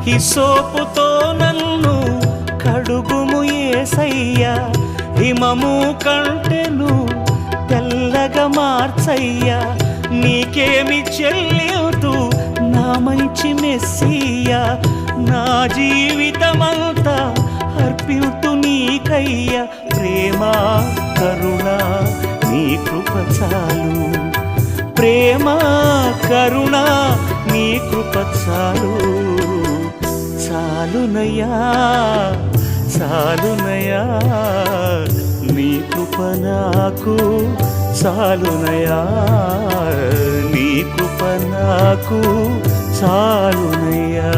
హిసోపుతో నన్ను కడుగుము యేసయ్యా, హిమము కంటెను తెల్లగా మార్చయ్యా. నీకేమి చెల్లింతు నా మంచి మెస్సియా, నా జీవితమంతా అర్పింతు నీకయ్యా. ప్రేమ కరుణ నీ కృప చాలు, ప్రేమ కరుణ నీ కృప చాలు. చాలునయ్యా చాలునయ్యా, నీ కృప నాకు చాలునయ్యా, నీ కృప నాకు చాలునయ్యా.